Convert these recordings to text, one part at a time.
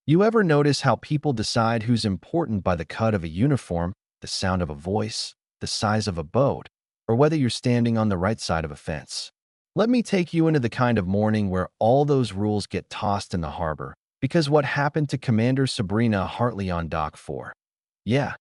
You ever notice how people decide who's important by the cut of a uniform, the sound of a voice, the size of a boat, or whether you're standing on the right side of a fence? Let me take you into the kind of morning where all those rules get tossed in the harbor, because what happened to Commander Sabrina Hartley on Dock 4? Yeah,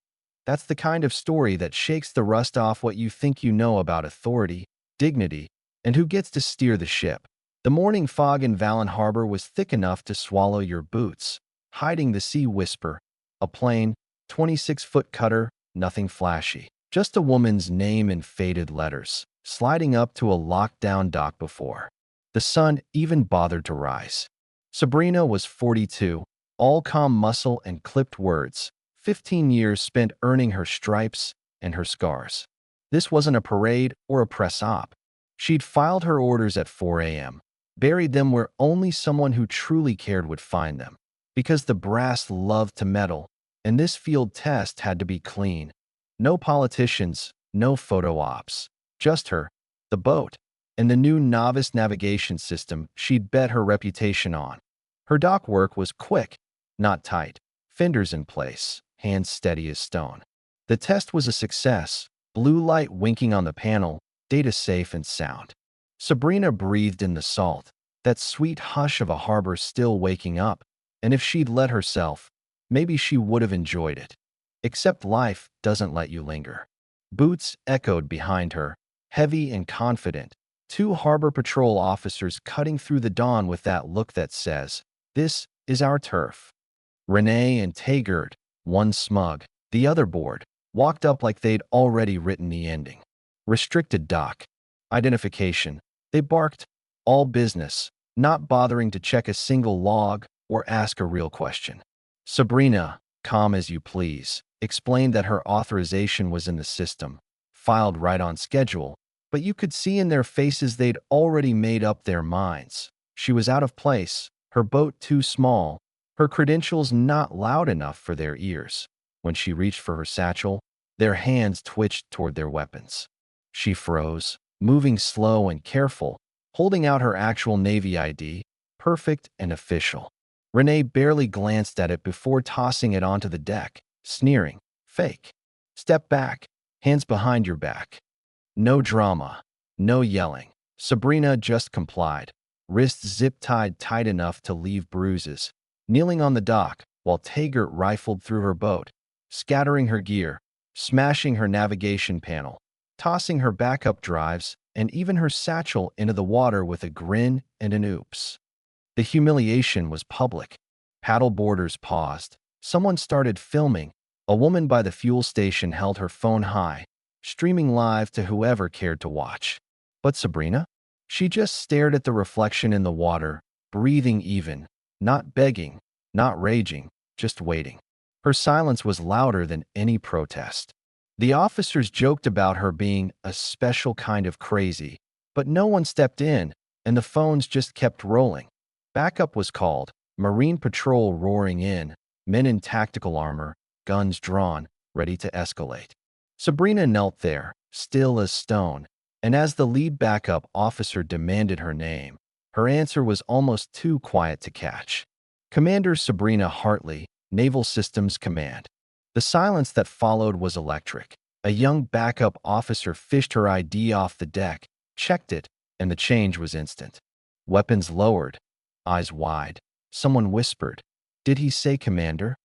that's the kind of story that shakes the rust off what you think you know about authority, dignity, and who gets to steer the ship. The morning fog in Vallon Harbor was thick enough to swallow your boots, hiding the sea whisper, a plain, 26-foot cutter, nothing flashy. Just a woman's name in faded letters, sliding up to a locked-down dock before the sun even bothered to rise. Sabrina was 42, all calm muscle and clipped words, 15 years spent earning her stripes and her scars. This wasn't a parade or a press op. She'd filed her orders at 4 a.m., buried them where only someone who truly cared would find them, because the brass loved to meddle, and this field test had to be clean. No politicians, no photo ops, just her, the boat, and the new novice navigation system she'd bet her reputation on. Her dock work was quick, not tight, fenders in place, hands steady as stone. The test was a success, blue light winking on the panel, data safe and sound. Sabrina breathed in the salt, that sweet hush of a harbor still waking up, and if she'd let herself, maybe she would have enjoyed it. Except life doesn't let you linger. Boots echoed behind her, heavy and confident, two harbor patrol officers cutting through the dawn with that look that says, "This is our turf." Renee and Taggart, one smug, the other bored, walked up like they'd already written the ending. Restricted dock. Identification. They barked, all business, not bothering to check a single log or ask a real question. Sabrina, calm as you please, explained that her authorization was in the system, filed right on schedule, but you could see in their faces they'd already made up their minds. She was out of place, her boat too small, her credentials not loud enough for their ears. When she reached for her satchel, their hands twitched toward their weapons. She froze, moving slow and careful, holding out her actual Navy ID, perfect and official. Renee barely glanced at it before tossing it onto the deck, sneering, "Fake. Step back, hands behind your back." No drama, no yelling. Sabrina just complied, wrists zip-tied tight enough to leave bruises, kneeling on the dock while Taggart rifled through her boat, scattering her gear, smashing her navigation panel, tossing her backup drives, and even her satchel into the water with a grin and an oops. The humiliation was public. Paddle boarders paused. Someone started filming. A woman by the fuel station held her phone high, streaming live to whoever cared to watch. But Sabrina? She just stared at the reflection in the water, breathing even, not begging, not raging, just waiting. Her silence was louder than any protest. The officers joked about her being a special kind of crazy, but no one stepped in, and the phones just kept rolling. Backup was called, Marine Patrol roaring in, men in tactical armor, guns drawn, ready to escalate. Sabrina knelt there, still as stone, and as the lead backup officer demanded her name, her answer was almost too quiet to catch. "Commander Sabrina Hartley, Naval Systems Command." The silence that followed was electric. A young backup officer fished her ID off the deck, checked it, and the change was instant. Weapons lowered, eyes wide. Someone whispered, "Did he say commander?"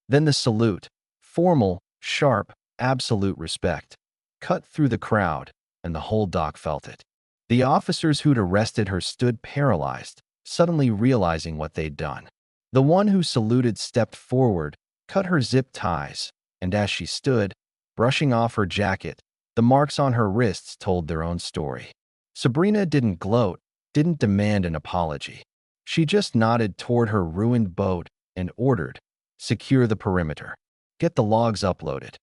Then the salute, formal, sharp, absolute respect, cut through the crowd, and the whole dock felt it. The officers who'd arrested her stood paralyzed, suddenly realizing what they'd done. The one who saluted stepped forward, cut her zip ties, and as she stood, brushing off her jacket, the marks on her wrists told their own story. Sabrina didn't gloat, didn't demand an apology. She just nodded toward her ruined boat and ordered, "Secure the perimeter. Get the logs uploaded."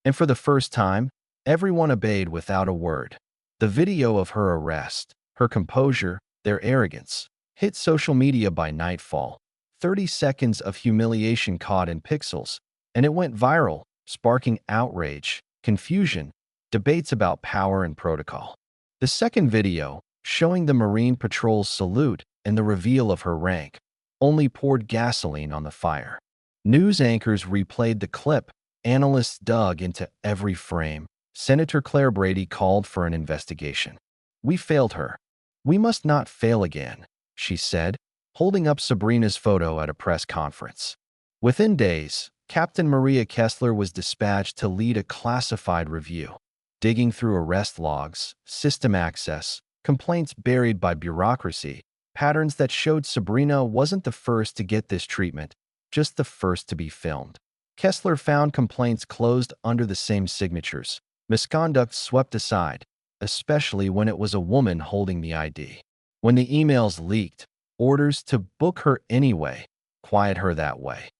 And for the first time, everyone obeyed without a word. The video of her arrest, her composure, their arrogance, hit social media by nightfall. 30 seconds of humiliation caught in pixels, and it went viral, sparking outrage, confusion, debates about power and protocol. The second video, showing the Marine Patrol's salute and the reveal of her rank, only poured gasoline on the fire. News anchors replayed the clip. Analysts dug into every frame. Senator Claire Brady called for an investigation. "We failed her. We must not fail again," she said, holding up Sabrina's photo at a press conference. Within days, Captain Maria Kessler was dispatched to lead a classified review, digging through arrest logs, system access, complaints buried by bureaucracy, patterns that showed Sabrina wasn't the first to get this treatment, just the first to be filmed. Kessler found complaints closed under the same signatures, misconduct swept aside, especially when it was a woman holding the ID. When the emails leaked, orders to book her anyway, quiet her that way.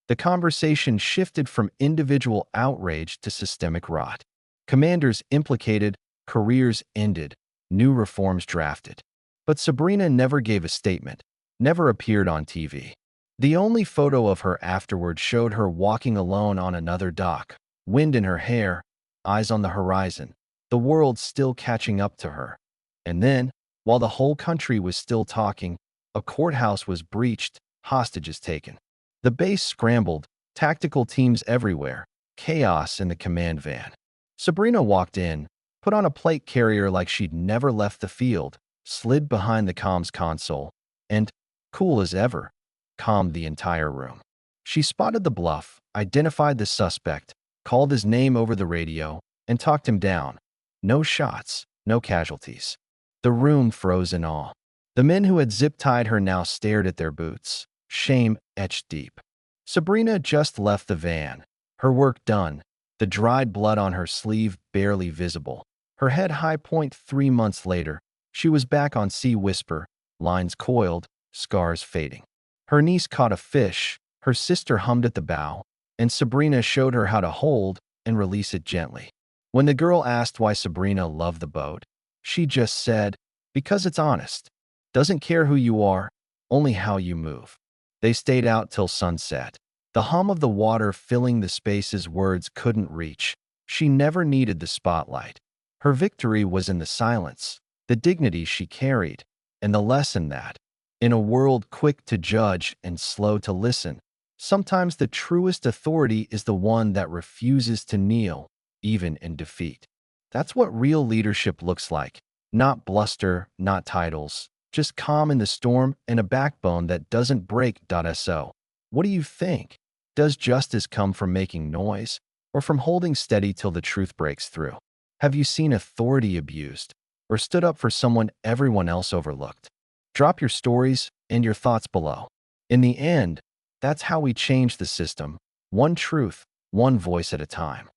The conversation shifted from individual outrage to systemic rot. Commanders implicated, careers ended, new reforms drafted. But Sabrina never gave a statement, never appeared on TV. The only photo of her afterward showed her walking alone on another dock, wind in her hair, eyes on the horizon, the world still catching up to her. And then, while the whole country was still talking, a courthouse was breached, hostages taken. The base scrambled, tactical teams everywhere, chaos in the command van. Sabrina walked in, put on a plate carrier like she'd never left the field, slid behind the comms console, and, cool as ever, calmed the entire room. She spotted the bluff, identified the suspect, called his name over the radio, and talked him down. No shots, no casualties. The room froze in awe. The men who had zip-tied her now stared at their boots, shame etched deep. Sabrina just left the van, her work done, the dried blood on her sleeve barely visible. Her head high point 3 months later, she was back on Sea Whisper, lines coiled, scars fading. Her niece caught a fish, her sister hummed at the bow, and Sabrina showed her how to hold and release it gently. When the girl asked why Sabrina loved the boat, she just said, "Because it's honest. Doesn't care who you are, only how you move." They stayed out till sunset, the hum of the water filling the spaces words couldn't reach. She never needed the spotlight. Her victory was in the silence, the dignity she carried, and the lesson that, in a world quick to judge and slow to listen, sometimes the truest authority is the one that refuses to kneel, even in defeat. That's what real leadership looks like. Not bluster, not titles, just calm in the storm and a backbone that doesn't break. So, what do you think? Does justice come from making noise, or from holding steady till the truth breaks through? Have you seen authority abused, or stood up for someone everyone else overlooked? Drop your stories and your thoughts below. In the end, that's how we change the system, one truth, one voice at a time.